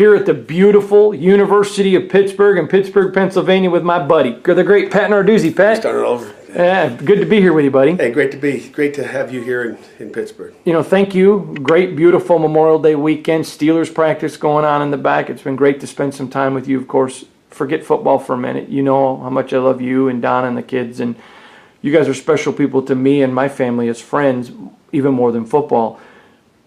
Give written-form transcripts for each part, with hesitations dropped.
here at the beautiful University of Pittsburgh in Pittsburgh, Pennsylvania with my buddy, the great Pat Narduzzi. Pat? Started over. Yeah, good to be here with you, buddy. Hey, great to have you here in Pittsburgh. You know, thank you. Great, beautiful Memorial Day weekend. Steelers practice going on in the back. It's been great to spend some time with you, of course. Forget football for a minute. You know how much I love you and Donna and the kids, and you guys are special people to me and my family as friends, even more than football.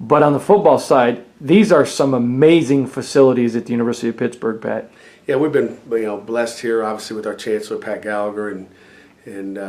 But on the football side, these are some amazing facilities at the University of Pittsburgh, Pat. Yeah, we've been blessed here, obviously, with our Chancellor, Pat Gallagher, and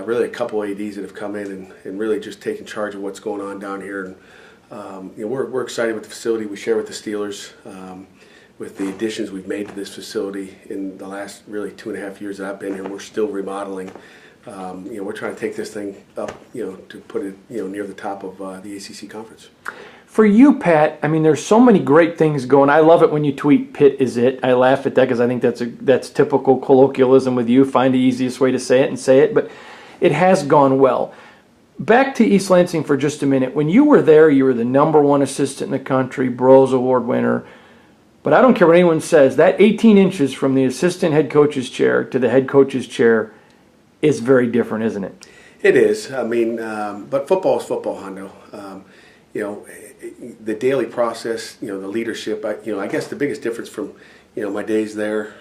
really a couple ADs that have come in and really just taken charge of what's going on down here. And we're excited with the facility we share with the Steelers, with the additions we've made to this facility in the last really 2.5 years that I've been here. We're still remodeling. We're trying to take this thing up, to put it, near the top of the ACC conference. For you, Pat, I mean, there's so many great things going. I love it when you tweet "Pitt is it." I laugh at that because I think that's typical colloquialism with you. Find the easiest way to say it and say it, but it has gone well. Back to East Lansing for just a minute. When you were there, you were the #1 assistant in the country, Bros Award winner. But I don't care what anyone says, that 18 inches from the assistant head coach's chair to the head coach's chair is very different, isn't it? It is. I mean, but football is football, Hondo. The daily process, the leadership, I guess the biggest difference from, my days there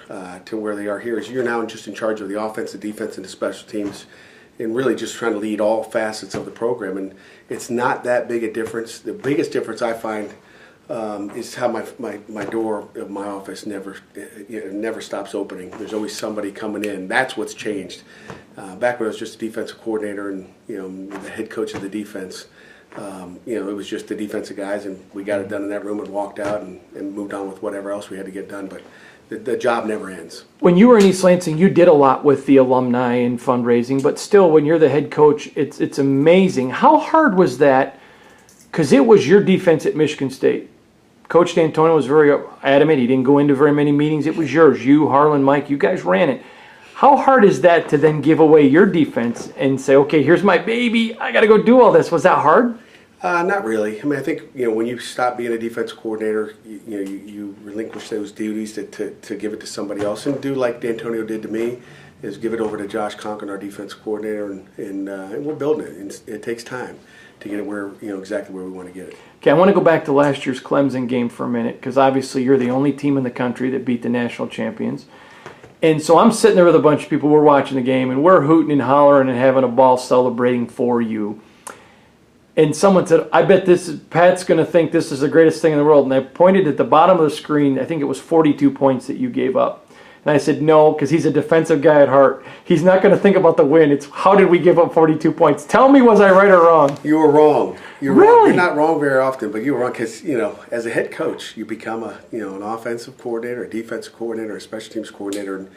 to where they are here is you're now just in charge of the offense, the defense, and the special teams, and really just trying to lead all facets of the program. And it's not that big a difference. The biggest difference I find is how my door of my office never stops opening. There's always somebody coming in. That's what's changed. Back when I was just a defensive coordinator and the head coach of the defense, it was just the defensive guys, and we got it done in that room and walked out and moved on with whatever else we had to get done. But the job never ends. When you were in East Lansing, you did a lot with the alumni and fundraising, but still, when you're the head coach, it's amazing. How hard was that? Because it was your defense at Michigan State. Coach D'Antonio was very adamant. He didn't go into very many meetings. It was yours. You, Harlan, Mike, you guys ran it. How hard is that to then give away your defense and say, okay, here's my baby, I got to go do all this? Was that hard? Not really. I mean, I think, when you stop being a defensive coordinator, you relinquish those duties to give it to somebody else and do like D'Antonio did to me, is give it over to Josh Conklin, our defensive coordinator, and we're building it. And it takes time to get it where, exactly where we want to get it. Okay, I want to go back to last year's Clemson game for a minute, because obviously you're the only team in the country that beat the national champions. And so I'm sitting there with a bunch of people, we're watching the game, and we're hooting and hollering and having a ball celebrating for you. And someone said, I bet Pat's going to think this is the greatest thing in the world. And I pointed at the bottom of the screen, I think it was 42 points that you gave up. And I said, no, because he's a defensive guy at heart. He's not going to think about the win. It's how did we give up 42 points? Tell me, was I right or wrong? You were wrong. You're really? Wrong. You're not wrong very often, but you were wrong because, as a head coach, you become an offensive coordinator, a defensive coordinator, a special teams coordinator.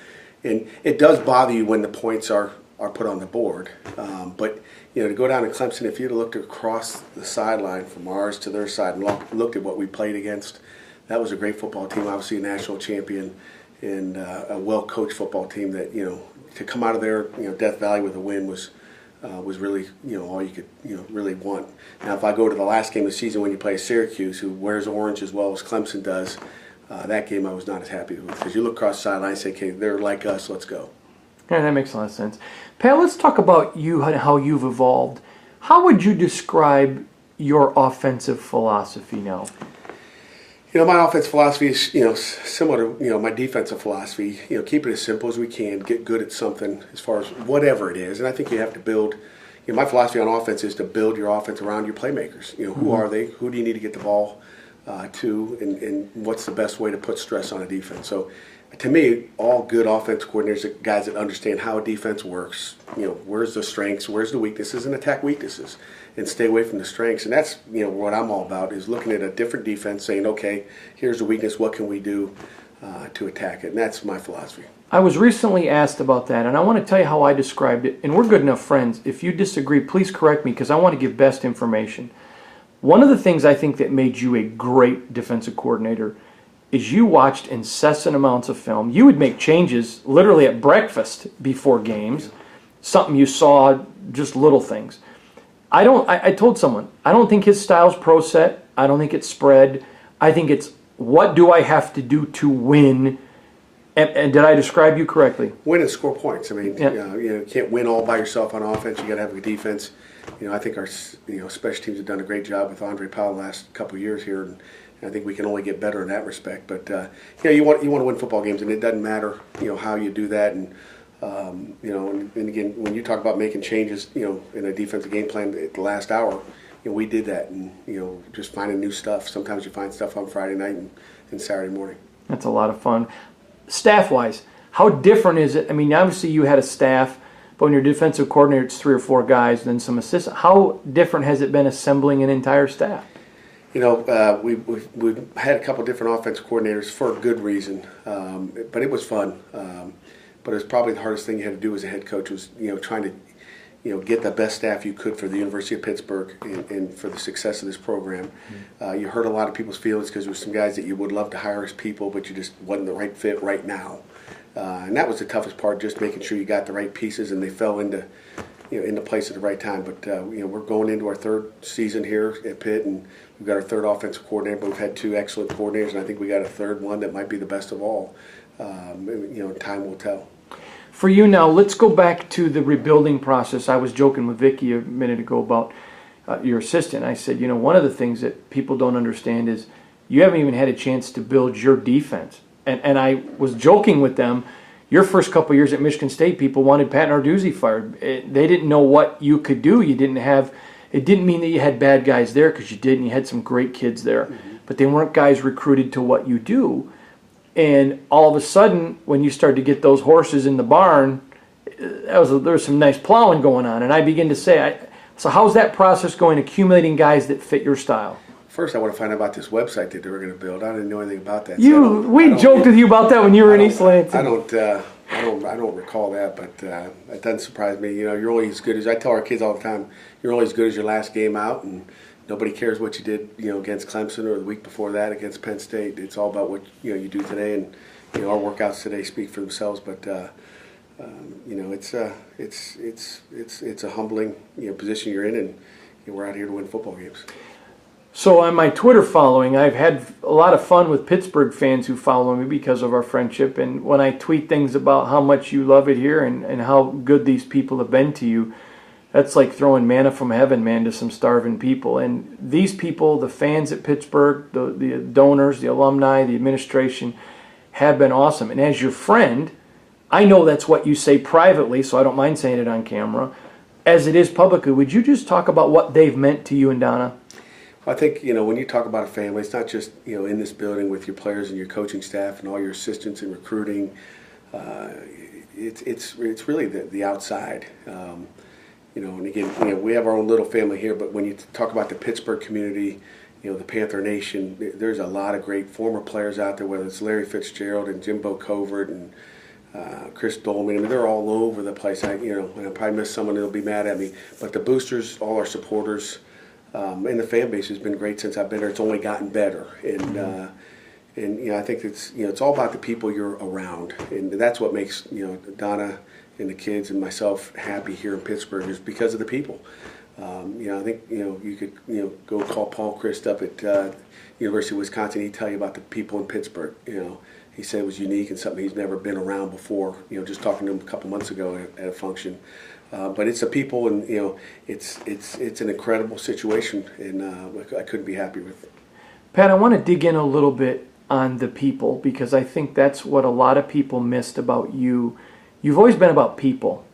And it does bother you when the points are put on the board. But, to go down to Clemson, if you'd looked across the sideline from ours to their side and looked at what we played against, that was a great football team, obviously a national champion, and a well-coached football team that, to come out of there, Death Valley with a win was really, all you could, really want. Now, if I go to the last game of the season when you play Syracuse, who wears orange as well as Clemson does, that game I was not as happy with, because you look across the sideline and say, okay, they're like us, let's go. Yeah, that makes a lot of sense. Pat, let's talk about you and how you've evolved. How would you describe your offensive philosophy now? My offensive philosophy is, similar to, my defensive philosophy. Keep it as simple as we can, get good at something as far as whatever it is. And I think you have to build, my philosophy on offense is to build your offense around your playmakers. Who are they? Who do you need to get the ball to? And what's the best way to put stress on a defense? So, to me, all good offense coordinators are guys that understand how a defense works. Where's the strengths, where's the weaknesses, and attack weaknesses, and stay away from the strengths. And that's what I'm all about, is looking at a different defense, saying, okay, here's the weakness. What can we do to attack it? And that's my philosophy. I was recently asked about that, and I want to tell you how I described it. And we're good enough friends. If you disagree, please correct me, because I want to give best information. One of the things I think that made you a great defensive coordinator is you watched incessant amounts of film. You would make changes literally at breakfast before games, something you saw, just little things. I told someone, I don't think his style's pro set. I don't think it's spread. I think it's what do I have to do to win? And did I describe you correctly? Win and score points. I mean, Yeah. you can't win all by yourself on offense. You got to have a defense. I think our special teams have done a great job with Andre Powell the last couple of years here, and I think we can only get better in that respect. But you want to win football games, and it doesn't matter how you do that. And and again, when you talk about making changes, in a defensive game plan at the last hour, we did that, and just finding new stuff. Sometimes you find stuff on Friday night and Saturday morning. That's a lot of fun. Staff-wise, how different is it? I mean, obviously you had a staff, but when you're defensive coordinator, it's 3 or 4 guys, and then some assistants. How different has it been assembling an entire staff? We've had a couple different offensive coordinators for a good reason, but it was fun. But it was probably the hardest thing you had to do as a head coach was, trying to, get the best staff you could for the University of Pittsburgh and for the success of this program. You hurt a lot of people's feelings because there were some guys that you would love to hire as people, but you just wasn't the right fit right now. And that was the toughest part, just making sure you got the right pieces and they fell into place at the right time. But we're going into our 3rd season here at Pitt, and we've got our 3rd offensive coordinator. But we've had 2 excellent coordinators, and I think we got a 3rd one that might be the best of all. Time will tell. For you now, let's go back to the rebuilding process. I was joking with Vicki a minute ago about your assistant. I said, one of the things that people don't understand is you haven't even had a chance to build your defense. And I was joking with them. Your first couple of years at Michigan State, people wanted Pat Narduzzi fired. They didn't know what you could do. You didn't have. It didn't mean that you had bad guys there, because you did, and you had some great kids there. Mm-hmm. But they weren't guys recruited to what you do. And all of a sudden, when you started to get those horses in the barn, there was some nice plowing going on. And I begin to say, so how's that process going, accumulating guys that fit your style? First, I want to find out about this website that they were going to build. I didn't know anything about that. We joked with you about that when you were in East Lansing. I don't recall that, but it doesn't surprise me. You're only as good as, I tell our kids all the time, you're only as good as your last game out, and nobody cares what you did, against Clemson or the week before that against Penn State. It's all about what you do today, and our workouts today speak for themselves. But it's a humbling position you're in, and we're out here to win football games. So on my Twitter following, I've had a lot of fun with Pittsburgh fans who follow me because of our friendship. And when I tweet things about how much you love it here and how good these people have been to you, that's like throwing manna from heaven, man, to some starving people. And these people, the fans at Pittsburgh, the donors, the alumni, the administration, have been awesome. And as your friend, I know that's what you say privately, so I don't mind saying it on camera. As it is publicly, would you just talk about what they've meant to you and Donna? I think, when you talk about a family, it's not just, in this building with your players and your coaching staff and all your assistants in recruiting. It's really the outside. And again, we have our own little family here, but when you talk about the Pittsburgh community, the Panther Nation, there's a lot of great former players out there, whether it's Larry Fitzgerald and Jimbo Covert and Chris Dolman. I mean, they're all over the place. And I probably miss someone that'll be mad at me. But the boosters, all our supporters, and the fan base has been great since I've been there. It's only gotten better, and I think it's all about the people you're around, and that's what makes Donna and the kids and myself happy here in Pittsburgh, is because of the people. I think you could go call Paul Christ up at University of Wisconsin. He'd tell you about the people in Pittsburgh. He said it was unique and something he's never been around before. Just talking to him a couple months ago at a function. But it's the people, and it's an incredible situation, and I couldn't be happier with it. Pat, I want to dig in a little bit on the people, because I think that's what a lot of people missed about you. You've always been about people.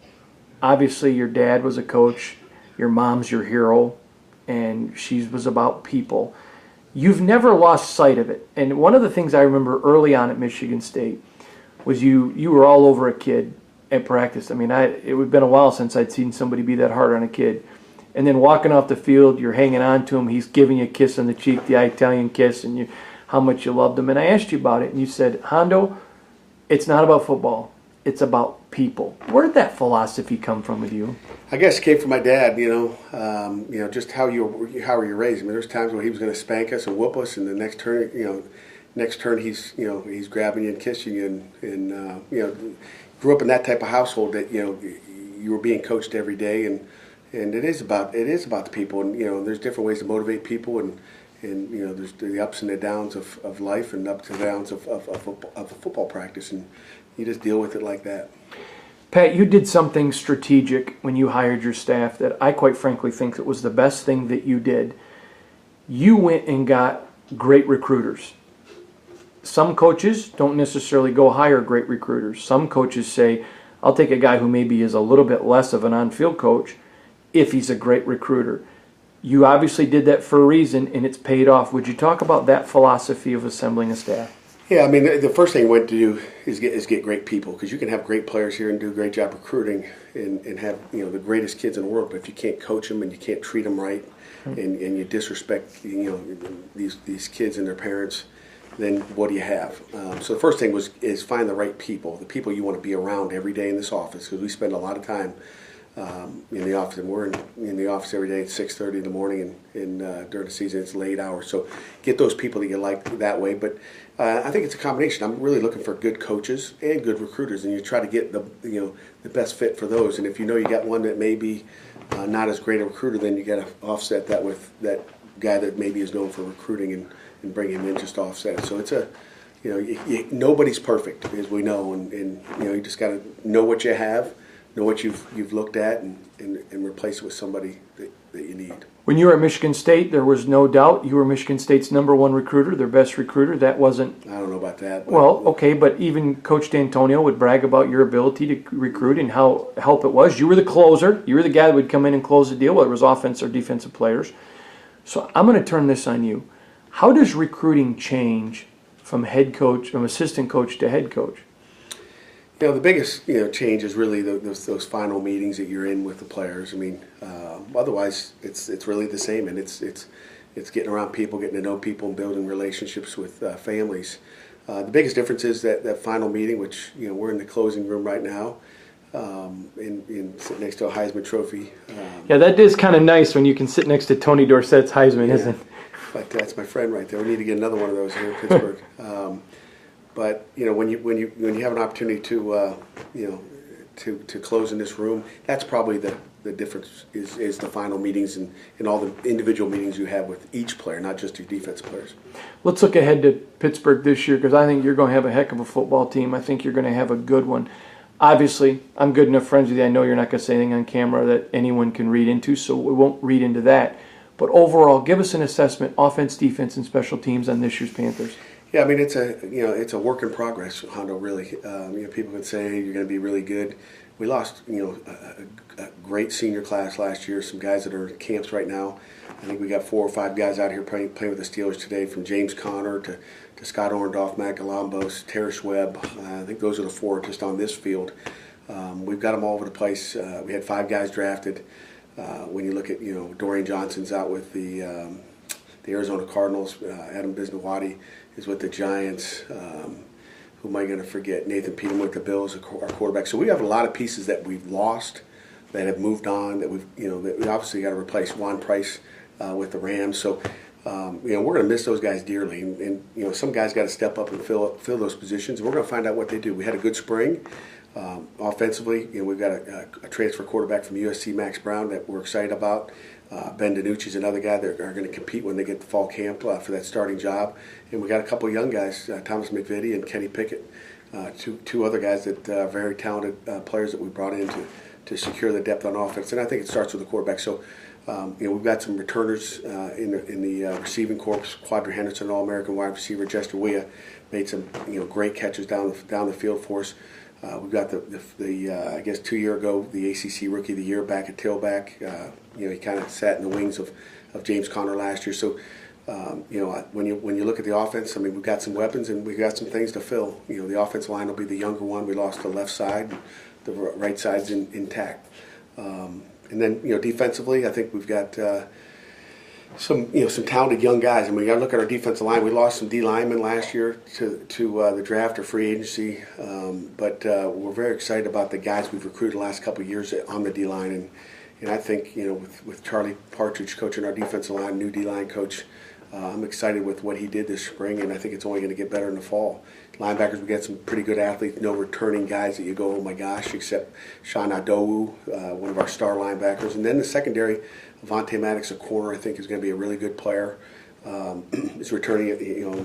Obviously, your dad was a coach, your mom's your hero, and she was about people. You've never lost sight of it. And one of the things I remember early on at Michigan State was you were all over a kid at practice. I mean, it would have been a while since I'd seen somebody be that hard on a kid. And then walking off the field, you're hanging on to him. He's giving you a kiss on the cheek, the Italian kiss, and how much you loved him. And I asked you about it, and you said, Hondo, it's not about football. It's about people. Where did that philosophy come from with you? I guess it came from my dad. Just how were you raised. I mean, there's times when he was going to spank us and whoop us, and the next turn, he's grabbing you and kissing you, and grew up in that type of household that you were being coached every day, and it is about the people, and there's different ways to motivate people, and and there's the ups and the downs of life and ups and downs of a football practice, and you just deal with it like that. Pat, you did something strategic when you hired your staff that I quite frankly think it was the best thing that you did. You went and got great recruiters. Some coaches don't necessarily go hire great recruiters. Some coaches say, I'll take a guy who maybe is a little bit less of an on-field coach if he's a great recruiter. You obviously did that for a reason, and it's paid off. Would you talk about that philosophy of assembling a staff? Yeah, I mean, the first thing you want to do is get great people, because you can have great players here and do a great job recruiting and have the greatest kids in the world, but if you can't coach them and you can't treat them right, and you disrespect these kids and their parents, then what do you have? So the first thing is find the right people, the people you want to be around every day in this office, because we spend a lot of time in the office, and we're in the office every day at 6:30 in the morning, and during the season it's late hours. So get those people that you like that way. But I think it's a combination. I'm really looking for good coaches and good recruiters, and you try to get the best fit for those. And if you got one that may be not as great a recruiter, then you got to offset that with that guy that maybe is known for recruiting and bring him in just to offset it. So it's nobody's perfect, as we know, and you just got to know what you have. Know what you've looked at and replace it with somebody that you need. When you were at Michigan State, there was no doubt you were Michigan State's #1 recruiter, their best recruiter. That wasn't... I don't know about that. Well, okay, but even Coach D'Antonio would brag about your ability to recruit and how help it was. You were the closer. You were the guy that would come in and close the deal, whether it was offense or defensive players. So I'm going to turn this on you. How does recruiting change from assistant coach to head coach? The biggest change is really those final meetings that you're in with the players. I mean, otherwise it's really the same, and it's getting around people, getting to know people, and building relationships with families. The biggest difference is that final meeting, which we're in the closing room right now, in sitting next to a Heisman Trophy. Yeah, that is kind of nice when you can sit next to Tony Dorsett's Heisman, isn't it? But that's my friend right there. We need to get another one of those here in Pittsburgh. But when you have an opportunity to close in this room, that's probably the difference is the final meetings and all the individual meetings you have with each player, not just your defense players. Let's look ahead to Pittsburgh this year, because I think you're going to have a heck of a football team. I think you're going to have a good one. Obviously, I'm good enough friends with you. I know you're not going to say anything on camera that anyone can read into, so we won't read into that. But overall, give us an assessment, offense, defense, and special teams on this year's Panthers. Yeah, I mean it's a work in progress, Hondo. Really, people can say you're going to be really good. We lost a great senior class last year. Some guys that are in camps right now. I think we got 4 or 5 guys out here playing with the Steelers today, from James Conner to Scott Orndorff, Matt Galambos, Terrence Webb. I think those are the 4 just on this field. We've got them all over the place. We had 5 guys drafted. When you look at Dorian Johnson's out with the Arizona Cardinals, Adam Bisnawadi is with the Giants. Who am I going to forget? Nathan Peterman with the Bills, our quarterback. So we have a lot of pieces that we've lost, that have moved on, that that we obviously got to replace. Juan Price with the Rams. So we're going to miss those guys dearly, and some guys got to step up and fill those positions. And we're going to find out what they do. We had a good spring. Offensively, we've got a transfer quarterback from USC, Max Brown, that we're excited about. Ben DiNucci's another guy that are going to compete when they get to fall camp for that starting job. And we got a couple of young guys, Thomas McVitie and Kenny Pickett, two other guys that are very talented players that we brought in to secure the depth on offense. And I think it starts with the quarterback. So we've got some returners in the receiving corps. Quadri Henderson, All-American wide receiver. Jester Weah made some great catches down the field for us. We've got the I guess 2 years ago, the ACC Rookie of the Year back at tailback. He kind of sat in the wings of James Conner last year. So when you look at the offense, I mean, we've got some weapons and we've got some things to fill. The offensive line will be the younger one. We lost the left side, the right side's intact. And then defensively, I think we've got some talented young guys. I mean, you got to look at our defensive line. We lost some D linemen last year to the draft or free agency, but we're very excited about the guys we've recruited the last couple of years on the D line. And I think with Charlie Partridge coaching our defensive line, new D line coach, I'm excited with what he did this spring, and I think it's only going to get better in the fall. Linebackers, we got some pretty good athletes, no returning guys that you go, oh my gosh, except Sean Adowu, one of our star linebackers. And then the secondary, Avonte Maddox, a corner, I think is going to be a really good player. is returning,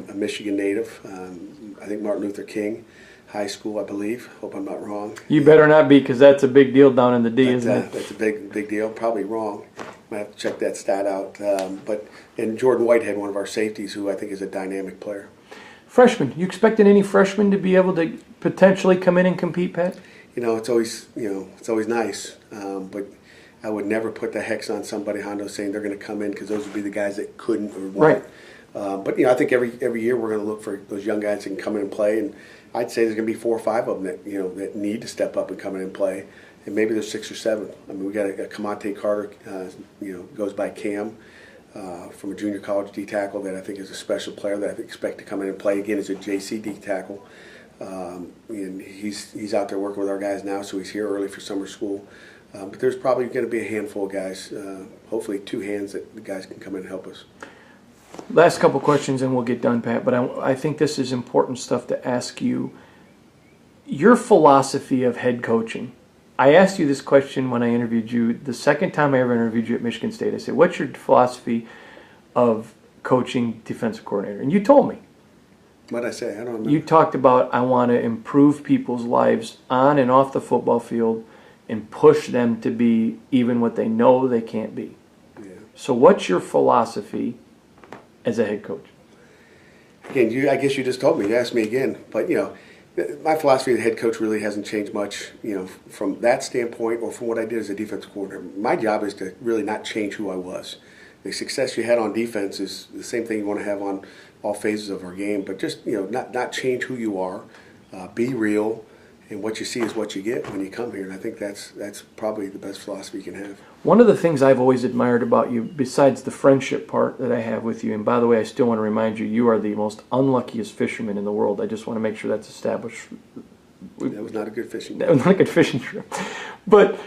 a Michigan native. I think Martin Luther King High School, I believe. Hope I'm not wrong. You better not be, because that's a big deal down in the D, isn't it? That's a big deal. Probably wrong. Might have to check that stat out. And Jordan Whitehead, one of our safeties, who I think is a dynamic player. Freshmen, you expecting any freshmen to be able to potentially come in and compete, Pat? It's always nice, but I would never put the hex on somebody, Hondo, saying they're going to come in, because those would be the guys that couldn't or won't. Right. But I think every year we're going to look for those young guys that can come in and play, and I'd say there's going to be 4 or 5 of them that need to step up and come in and play, and maybe there's 6 or 7. I mean, we got a Kamante Carter, goes by Cam, from a junior college D tackle that I think is a special player that I expect to come in and play again as a JC D tackle. And he's out there working with our guys now, so he's here early for summer school. But there's probably going to be a handful of guys, hopefully 2 hands that the guys can come in and help us. Last couple questions and we'll get done, Pat, but I think this is important stuff to ask you. Your philosophy of head coaching. I asked you this question when I interviewed you, the second time I ever interviewed you at Michigan State. I said, what's your philosophy of coaching defensive coordinator? And you told me. What did I say? I don't remember. You talked about, I want to improve people's lives on and off the football field and push them to be even what they know they can't be. Yeah. So what's your philosophy as a head coach? Again, I guess you just told me. You asked me again. But, my philosophy as a head coach really hasn't changed much, from that standpoint or from what I did as a defensive coordinator. My job is to really not change who I was. The success you had on defense is the same thing you want to have on all phases of our game, but just, not change who you are, be real, and what you see is what you get when you come here. And I think that's probably the best philosophy you can have. One of the things I've always admired about you, besides the friendship part that I have with you, and by the way, I still want to remind you, you are the most unluckiest fisherman in the world. I just want to make sure that's established. That was not a good fishing trip. That was not a good fishing trip. But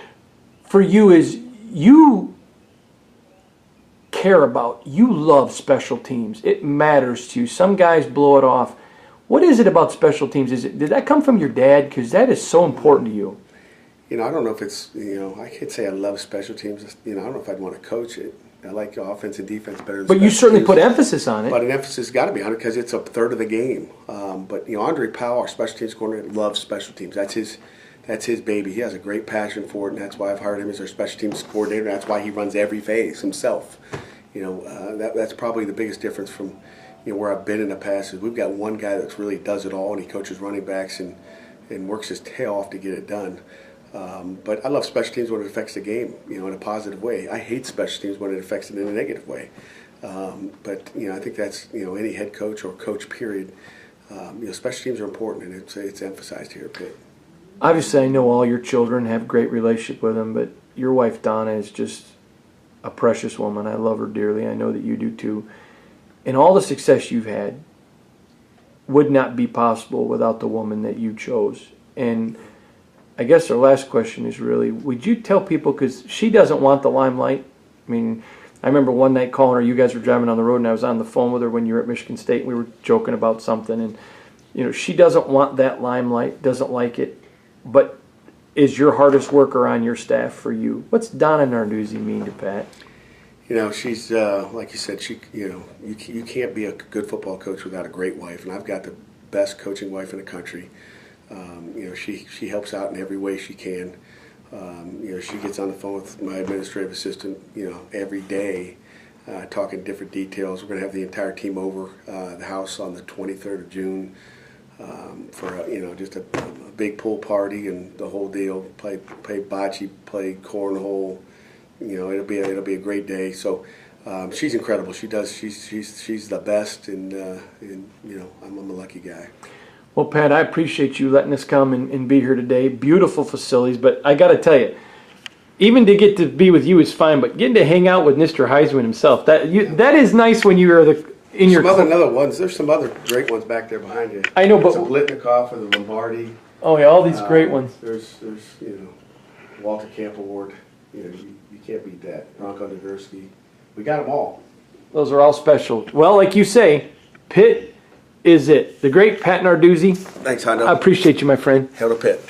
for you is, you care about, you love special teams. It matters to you. Some guys blow it off. What is it about special teams? Did that come from your dad? Because that is so important to you. I don't know if it's, I can't say I love special teams. I don't know if I'd want to coach it. I like offense and defense better than But you certainly put emphasis on it. But an emphasis has got to be on it because it's a third of the game. But, Andre Powell, our special teams coordinator, loves special teams. That's his baby. He has a great passion for it, and that's why I've hired him as our special teams coordinator. That's why he runs every phase himself. That's probably the biggest difference from where I've been in the past. Is we've got one guy that really does it all, and he coaches running backs and works his tail off to get it done. But I love special teams when it affects the game, in a positive way. I hate special teams when it affects it in a negative way. But I think that's any head coach or coach period. Special teams are important, and it's emphasized here a bit. Obviously, I know all your children have a great relationship with them, but your wife Donna is just a precious woman. I love her dearly. I know that you do too. And all the success you've had would not be possible without the woman that you chose. And I guess our last question is really, would you tell people, because she doesn't want the limelight. I mean, I remember one night calling her, you guys were driving on the road, and I was on the phone with her when you were at Michigan State, and we were joking about something. And, she doesn't want that limelight, doesn't like it, but is your hardest worker on your staff for you. What's Donna Narduzzi mean to Pat? She's like you said. You can't be a good football coach without a great wife, and I've got the best coaching wife in the country. She helps out in every way she can. She gets on the phone with my administrative assistant, every day, talking different details. We're going to have the entire team over the house on the 23rd of June for just a big pool party and the whole deal. Play bocce, play cornhole. It'll be a great day. So she's incredible. She's the best, and I'm a lucky guy. Well, Pat, I appreciate you letting us come and be here today. Beautiful facilities, but I got to tell you, even to get to be with you is fine, but getting to hang out with Mr. Heisman himself, that is nice when you are in your... Some other ones. There's some other great ones back there behind you. I know, but... Some Litnikoff and the Lombardi. Oh, yeah, all these great ones. There's Walter Camp Award. You can't beat that. Bronco Nagurski. We got them all. Those are all special. Well, like you say, Pitt is it. The great Pat Narduzzi. Thanks, Hondo. I appreciate you, my friend. Hail to Pitt.